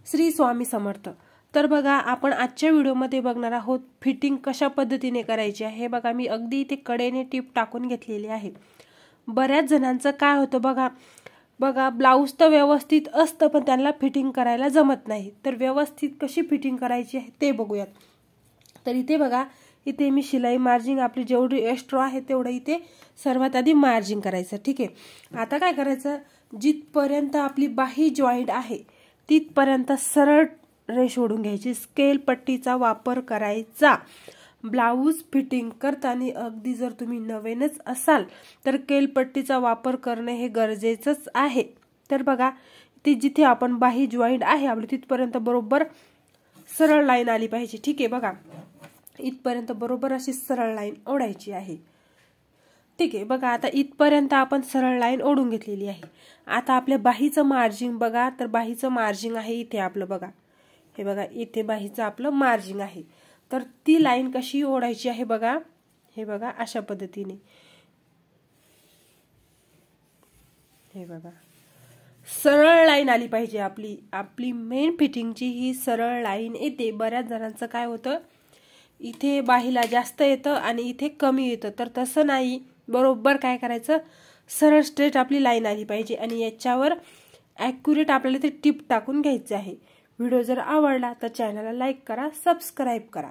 श्री स्वामी समर्थ। तर बघा, आपण आजच्या व्हिडिओमध्ये बघणार आहोत फिटिंग कशा पद्धतीने करायची आहे। हे बघा, मी अगदी इथे कडेने टीप टाकून घेतलेली आहे। बऱ्याच जणांचं काय होतं बघा ब्लाऊज तर व्यवस्थित असतं पण त्यांना फिटिंग करायला जमत नाही। तर व्यवस्थित कशी फिटिंग करायची आहे ते बघूयात। तर इथे बघा, इथे मी शिलाई मार्जिंग आपली जेवढी एक्स्ट्रा आहे तेवढं इथे सर्वात आधी मार्जिंग करायचं। ठीक आहे, आता काय करायचं, जिथपर्यंत आपली बाही जॉईंट आहे तिथपर्यंत सरळ रेष ओढून घ्यायची। स्केल पट्टीचा वापर करायचा। ब्लाऊज फिटिंग करताना अगदी जर तुम्ही नवीनच असाल तर स्केल पट्टीचा वापर करणे हे गरजेचंच आहे। तर बघा, ती जिथे आपण बाही जॉईंट आहे आपली तिथपर्यंत बरोबर सरळ लाईन आली पाहिजे। ठीक आहे, बघा इथपर्यंत बरोबर अशी सरळ लाईन ओढायची आहे। ठीक आहे, बघा आता इथपर्यंत आपण सरळ लाईन ओढून घेतलेली आहे। आता आपल्या बाहीचं मार्जिंग बघा, तर बाहीचं मार्जिंग आहे इथे आपलं बघा, हे बघा इथे बाहीचं आपलं मार्जिंग आहे। तर ती लाईन कशी ओढायची आहे बघा, हे बघा अशा पद्धतीने, हे बघा सरळ लाईन आली पाहिजे। आपली मेन फिटिंगची ही सरळ लाईन येते। बऱ्याच जणांचं काय होतं, इथे बाहीला जास्त येतं आणि इथे कमी येतं, तर तसं नाही। बरोबर काय करायचं, सरळ स्ट्रेट आपली लाईन आली पाहिजे आणि याच्यावर ॲक्युरेट आपल्याला ते टिप टाकून घ्यायचं आहे। व्हिडिओ जर आवडला तर चॅनलला लाईक करा, सबस्क्राईब करा।